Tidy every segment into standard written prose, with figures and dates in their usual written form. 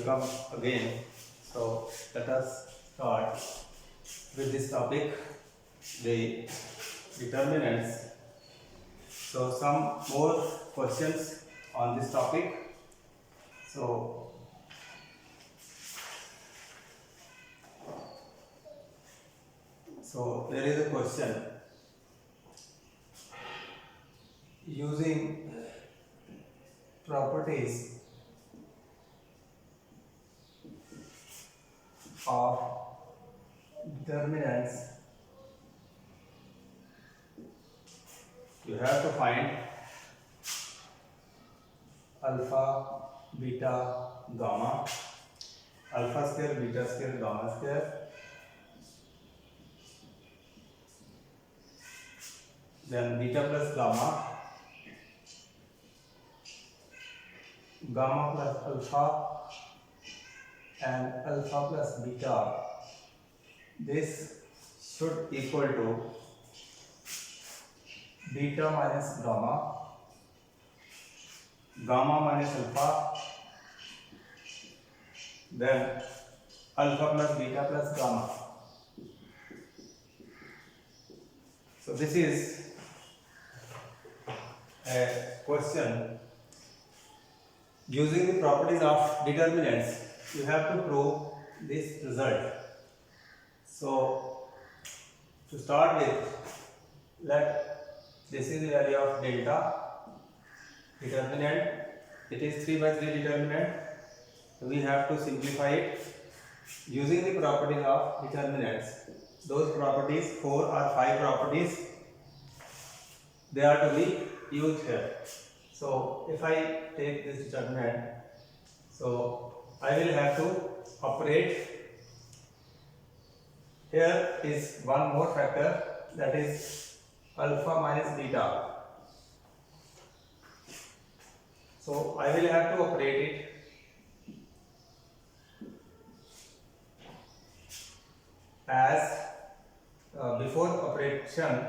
welcome again. So let us start with this topic, the determinants. So some more questions on this topic. So there is a question using properties of determinants. You have to find alpha, beta, gamma, alpha square, beta square, gamma square. Then beta plus gamma, gamma plus alpha, and alpha plus beta. This should equal to beta minus gamma, gamma minus alpha, then alpha plus beta plus gamma. So this is a question using the properties of determinants. You have to prove this result. So to start with, this is the value of delta determinant. It is 3 by 3 determinant. We have to simplify it using the properties of determinants. Those properties, 4 or 5 properties, they are to be used here. So if I take this determinant, so I will have to operate. Here is one more factor, that is alpha minus beta. So I will have to operate it as before operation.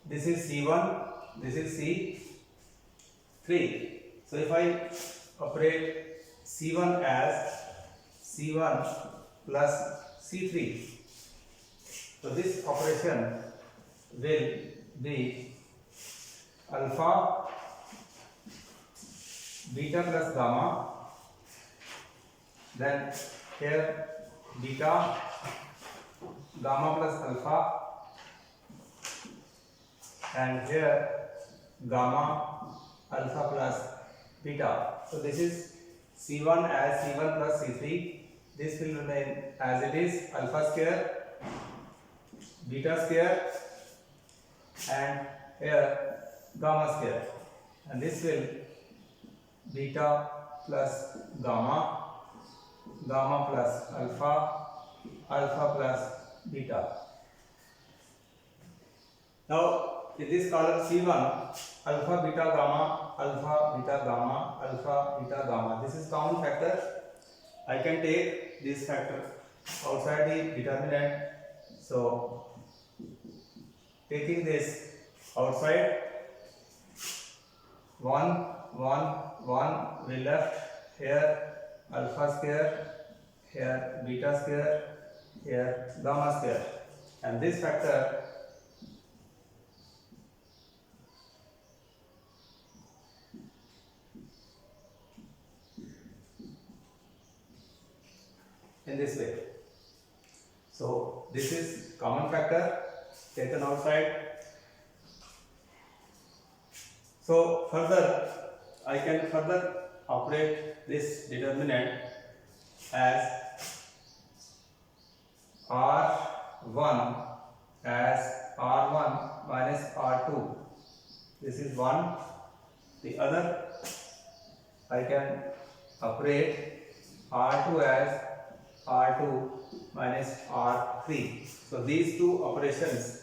This is C1, this is C3. So if I operate C1 as C1 plus C3, so this operation will be alpha beta plus gamma, then here beta gamma plus alpha, and here gamma alpha plus beta. So this is C1 as C1 plus C3. This will remain as it is, alpha square, beta square, and here gamma square. And this will beta plus gamma, gamma plus alpha, alpha plus beta. Now in this column C1, alpha, beta, gamma, alpha, beta, gamma, alpha, beta, gamma. This is common factor. I can take this factor outside the determinant. So taking this outside, 1, 1, 1 we left here, alpha square, here beta square, here gamma square, and this factor in this way. So this is common factor taken outside. So further, I can further operate this determinant as R1 as R1 minus R2. This is one. The other, I can operate R2 as R2 minus R3. So these two operations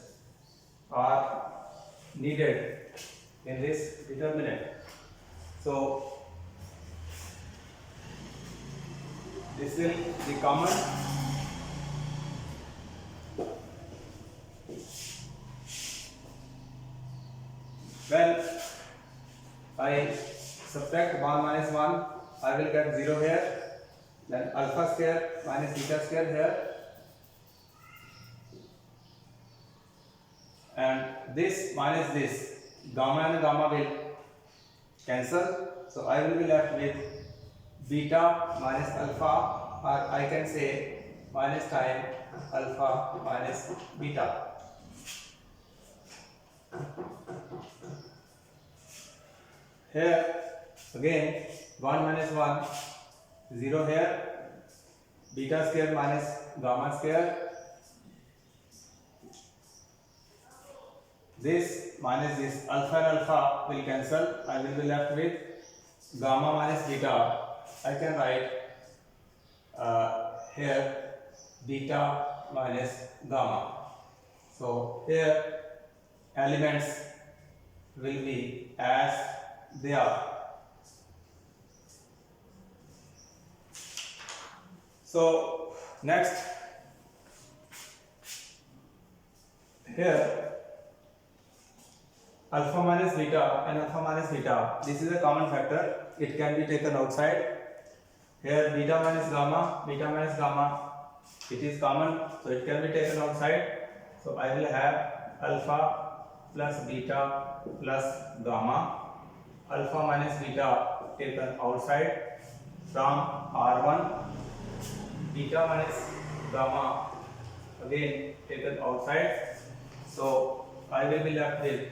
are needed in this determinant. So this will be common. When I subtract 1 minus 1, I will get 0 here. Then alpha square minus beta square here. And this minus this, gamma and gamma will cancel. So I will be left with beta minus alpha, or I can say minus time alpha minus beta. Here again 1 minus 1, 0 here, beta square minus gamma square. This minus this, alpha and alpha will cancel. I will be left with gamma minus beta. I can write here beta minus gamma. So here elements will be as they are. So next, here alpha minus beta and alpha minus beta, this is a common factor, it can be taken outside. Here beta minus gamma, it is common, so it can be taken outside. So I will have alpha plus beta plus gamma, alpha minus beta taken outside from R1, beta minus gamma again taken outside. So I will be left with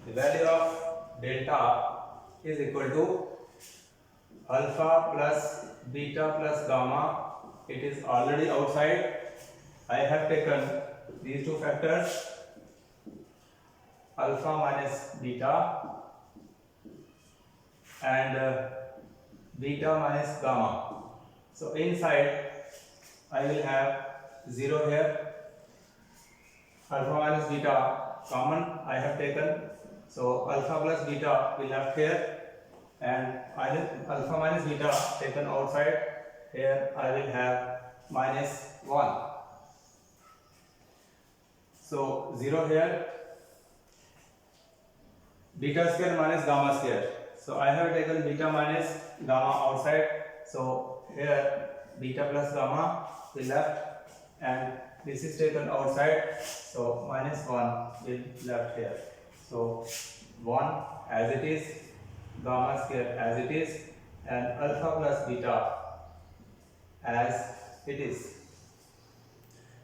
the value of delta is equal to alpha plus beta plus gamma. It is already outside. I have taken these two factors, alpha minus beta and beta minus gamma. So inside I will have 0 here, alpha minus beta common I have taken. So alpha plus beta will left here, and alpha minus beta taken outside. Here I will have minus 1. So 0 here, beta square minus gamma square. So I have taken beta minus gamma outside. So here beta plus gamma will left, and this is taken outside. So minus 1 will left here. So 1 as it is, gamma square as it is, and alpha plus beta as it is.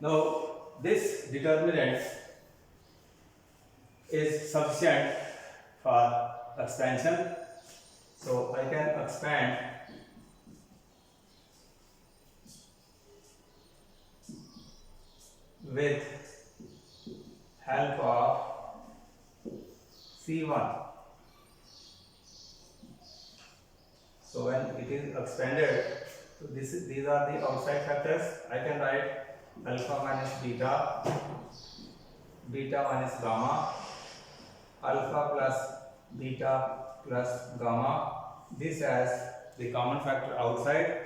Now this determinant is sufficient for expansion. So I can expand with help of C1. So when it is expanded, so these are the outside factors. I can write alpha minus beta, beta minus gamma, alpha plus beta plus gamma, this as the common factor outside.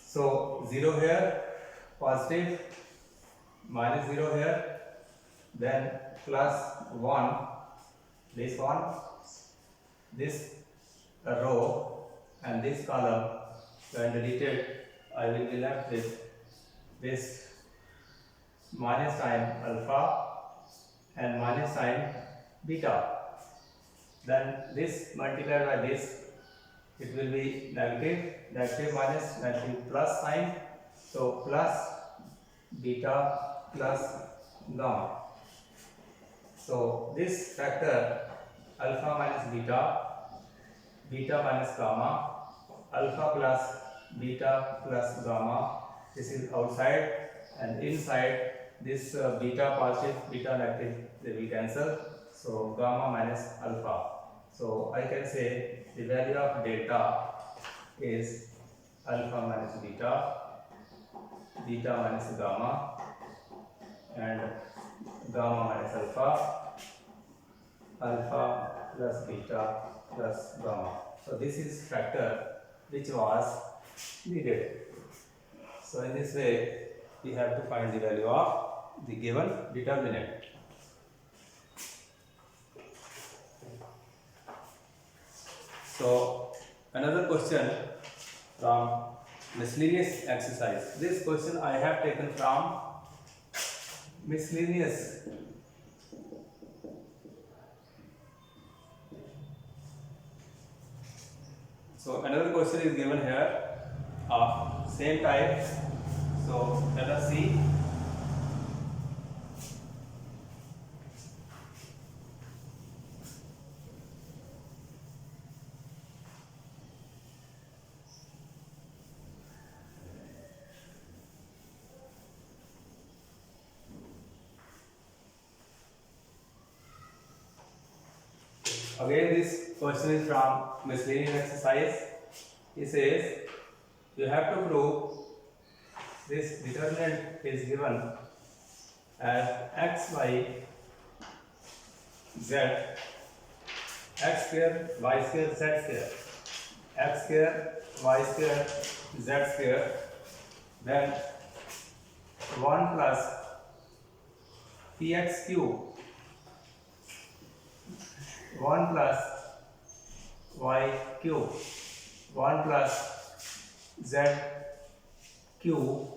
So 0 here, positive, minus 0 here, then plus 1, this one, this row and this column. When deleted, I will be left with this minus sign alpha and minus sign beta. Then this multiplied by this, it will be negative, negative minus negative plus sign. So plus beta plus gamma. So this factor alpha minus beta, beta minus gamma, alpha plus beta plus gamma, this is outside, and inside this beta positive, beta negative, they will cancel. So gamma minus alpha. So I can say the value of delta is alpha minus beta, beta minus gamma, and gamma minus alpha, alpha plus beta plus gamma. So this is factor which was needed. So in this way we have to find the value of the given determinant. So another question from miscellaneous exercise. This question I have taken from miscellaneous. So another question is given here of same type. So let us see. Again, this question is from miscellaneous exercise. It says you have to prove this determinant is given as x, y, z, x square, y square, z square, x square, y square, z square, then 1 plus px cube, 1 plus y cube, 1 plus z cube.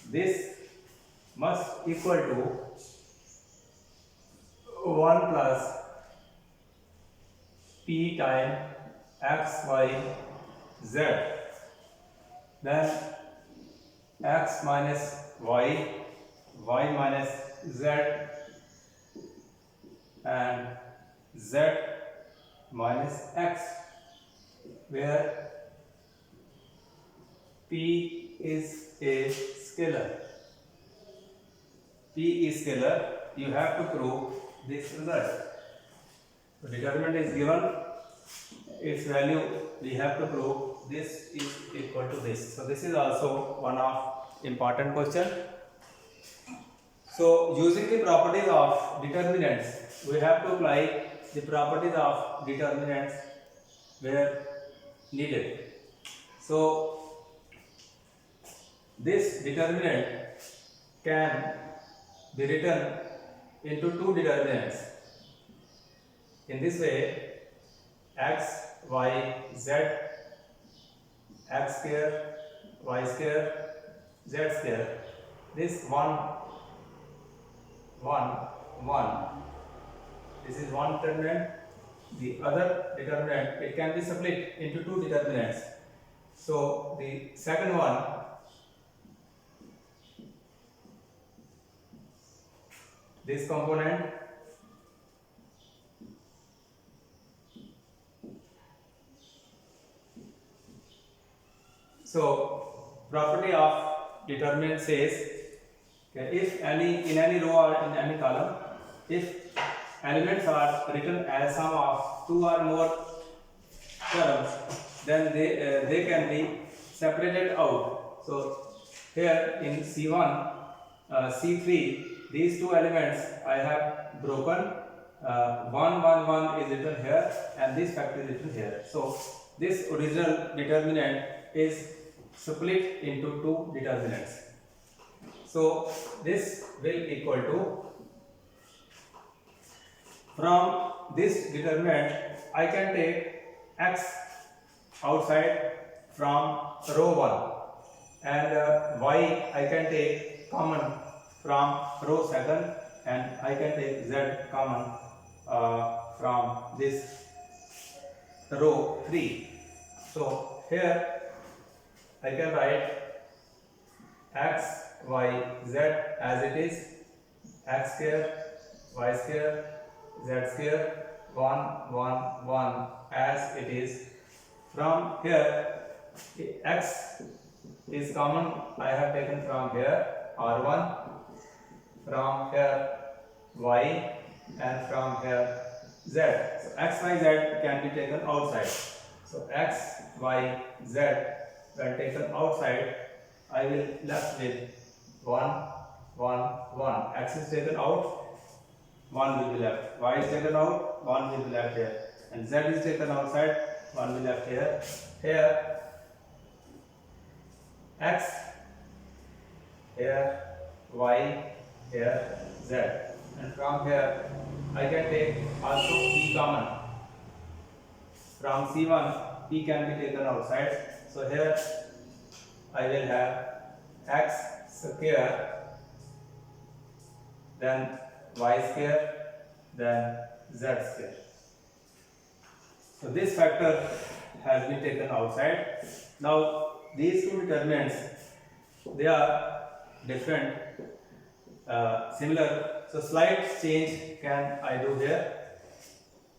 This must equal to 1 plus p time x, y, z. Then x minus y, y minus z, and z minus x, where p is a scalar. P is scalar. You have to prove this result. So determinant is given, its value we have to prove this is equal to this. So this is also one of important question. So using the properties of determinants, we have to apply the properties of determinants where needed. So this determinant can be written into two determinants. In this way, x, y, z, x square, y square, z square. This 1, 1, 1. This is one determinant. The other determinant, it can be split into two determinants. So the second one, this component, so property of determinant says, if in any row or in any column, if elements are written as sum of two or more terms, then they can be separated out. So here in C1, C3, these two elements I have broken. 1, 1, 1 is written here, and this factor is written here. So this original determinant is split into two determinants. So this will equal to, from this determinant I can take x outside from row 1, and y I can take common from row 2, and I can take z common from this row 3. So here I can write x, y, z as it is, x square, y square, z square, 1, 1, 1 as it is. From here, x is common, I have taken from here r1, from here y, and from here z. So x, y, z can be taken outside. So x, y, z when taken outside, I will left with 1, 1, 1. X is taken out, 1 will be left. Y is taken out, 1 will be left here. and z is taken outside, 1 will be left here. Here x, here y, here z, and from here I can take also p common. From C1 p can be taken outside, so here I will have x square, then y square, then z square. So this factor has been taken outside. Now these two determinants, they are different, similar. So slight change can I do here.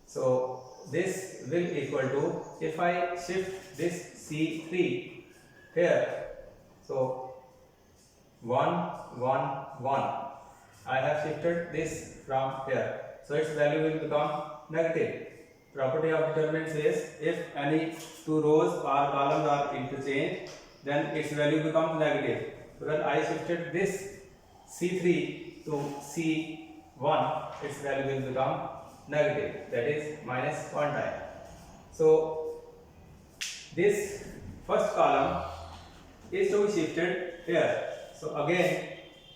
So this will equal to, if I shift this C3 here, so 1, 1, 1. I have shifted this from here, so its value will become negative. Property of determinant says if any two rows or columns are interchanged, then its value becomes negative. Because I shifted this C3 to C1, its value will become negative, that is minus 1 time. So this first column is to be shifted here. So again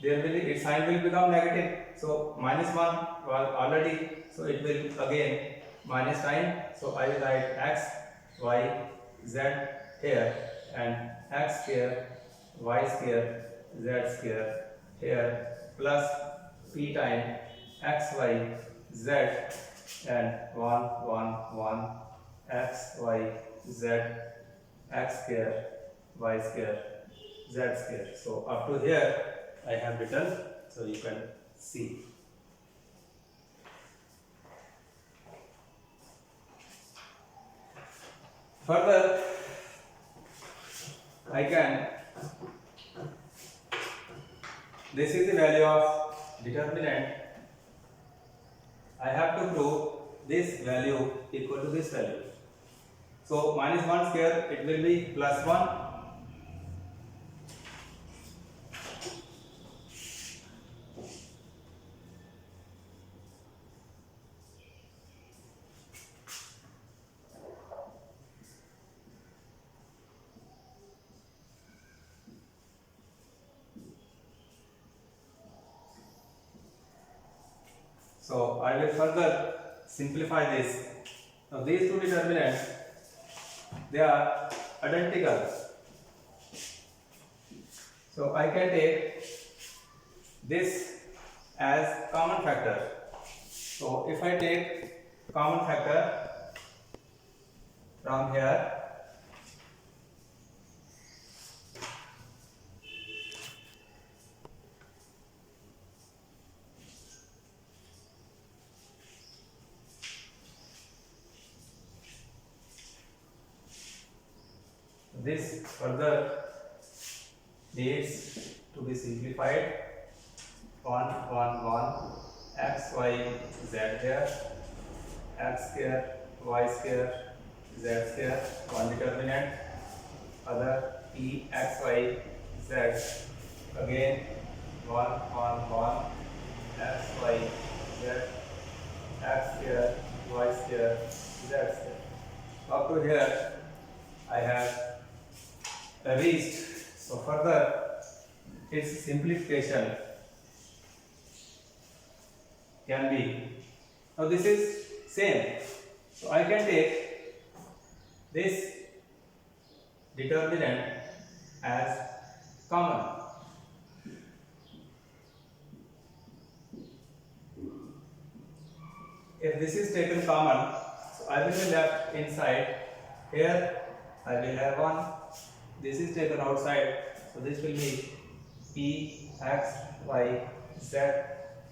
there will be, its sign will become negative. So minus 1 was already, so it will again minus sign. So I will write x, y, z here, and x square, y square, z square here, plus p time x, y, z, and 1, 1, 1, x, y, z, x square, y square, z square. So up to here I have written, so you can see. Further, I can, this is the value of determinant. I have to prove this value equal to this value. So minus 1 square, it will be plus 1. So I will further simplify this. Now these two determinants, they are identical. So I can take this as common factor. So if I take common factor from here, this further needs to be simplified. 1, 1, 1, x, y, z here, x square, y square, z square, one determinant, other p, x, y, z, again 1, 1, 1, x, y, z, x square, y square, z square. Up to here I have reached. So further its simplification can be, now this is same, so I can take this determinant as common. If this is taken common, so I will be left inside. Here I will have 1. This is taken outside, so this will be p, x, y, z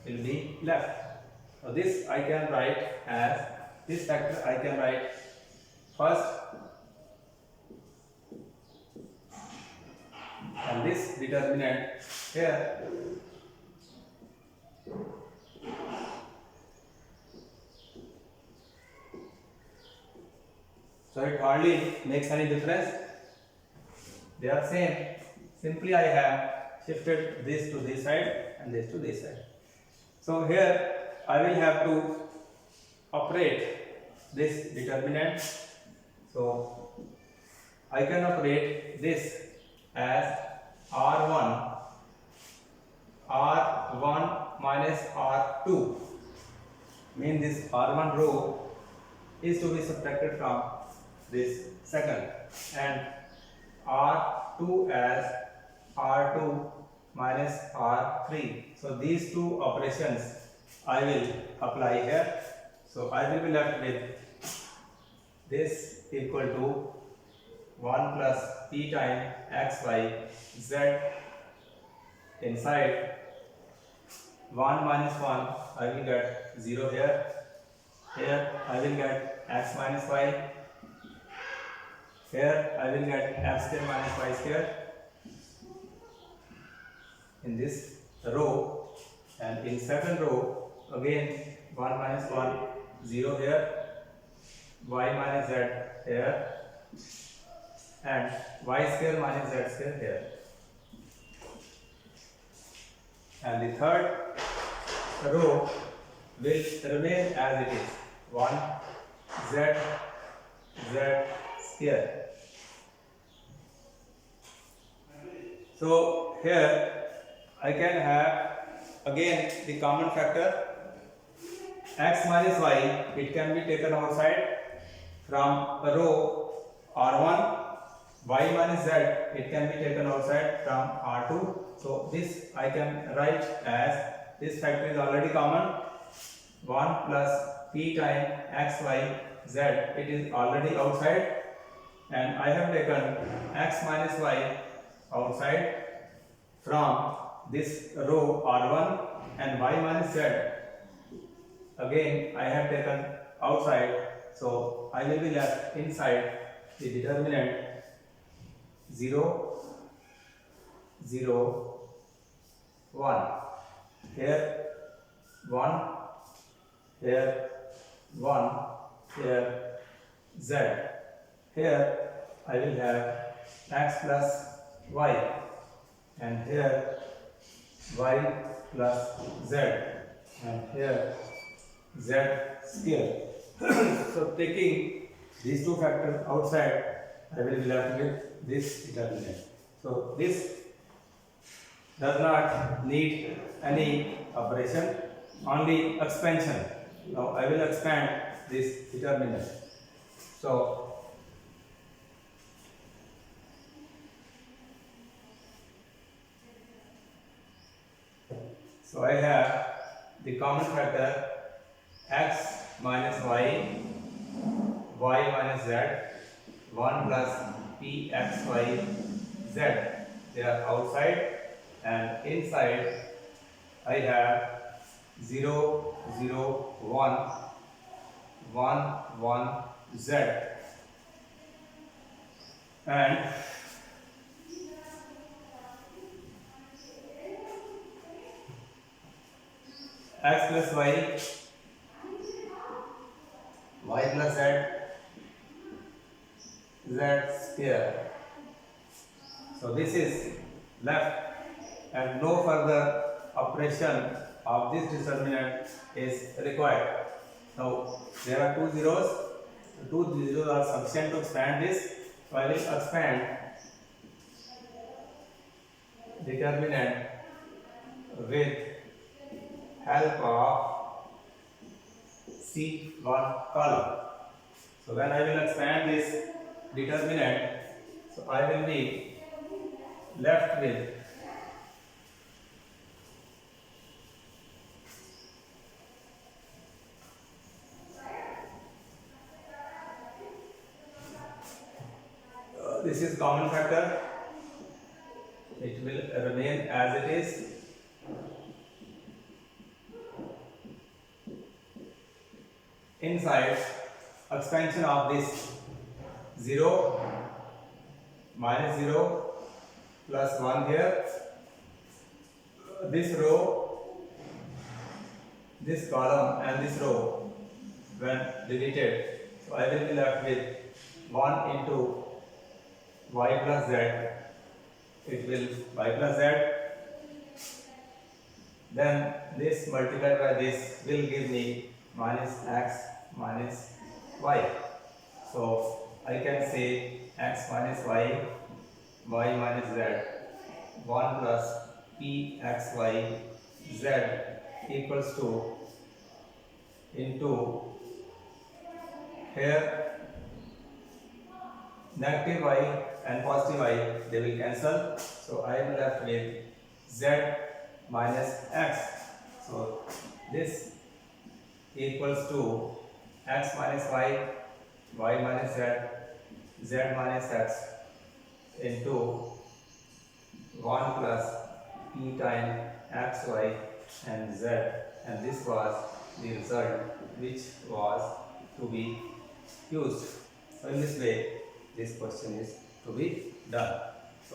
will be left. Now this I can write as, this factor I can write first, and this determinant here. So it hardly makes any difference. They are same. Simply I have shifted this to this side and this to this side. So here I will have to operate this determinant. So I can operate this as R1 minus R2. Mean this R1 row is to be subtracted from this second, and R2 as R2 minus R3. So these two operations I will apply here. So I will be left with this equal to 1 plus p times xy z inside 1 minus 1 I will get 0 here. Here I will get x minus y. Here I will get x square minus y square in this row, and in second row again 1 minus 1 0 here, y minus z here, and y square minus z square here. And the third row will remain as it is, 1 z square. So here I can have again the common factor x minus y. It can be taken outside from a row R1. Y minus z, it can be taken outside from R2. So this I can write as, this factor is already common, 1 plus p times xy z, it is already outside, and I have taken x minus y outside from this row R1, and y minus z again I have taken outside. So I will be left inside the determinant 0, 0, 1. Here 1, here 1, here z. Here I will have x plus y, and here y plus z, and here z square. So taking these two factors outside, I will be left with this determinant. So this does not need any operation, only expansion. Now I will expand this determinant. So I have the common factor x minus y, y minus z, 1 plus p x y z. They are outside, and inside I have 0, 0, 1, 1, 1 z, and x plus y, y plus z, z square. So this is left, and no further operation of this determinant is required. Now there are two zeros. The two zeros are sufficient to expand this. So I will expand determinant with help of C1 column. So when I will expand this determinant, so I will be left with this is common factor. It will remain as it is. Inside, expansion of this 0 minus 0 plus 1 here. This row, this column and this row when deleted, so I will be left with 1 into y plus z. It will y plus z. Then this multiplied by this will give me minus x minus y. So I can say x minus y, y minus z, 1 plus p x y z equals to into here negative y and positive y, they will cancel. So I am left with z minus x. So this equals to x minus y, y minus z, z minus x into 1 plus p times x, y and z, and this was the result which was to be used. So in this way this question is to be done.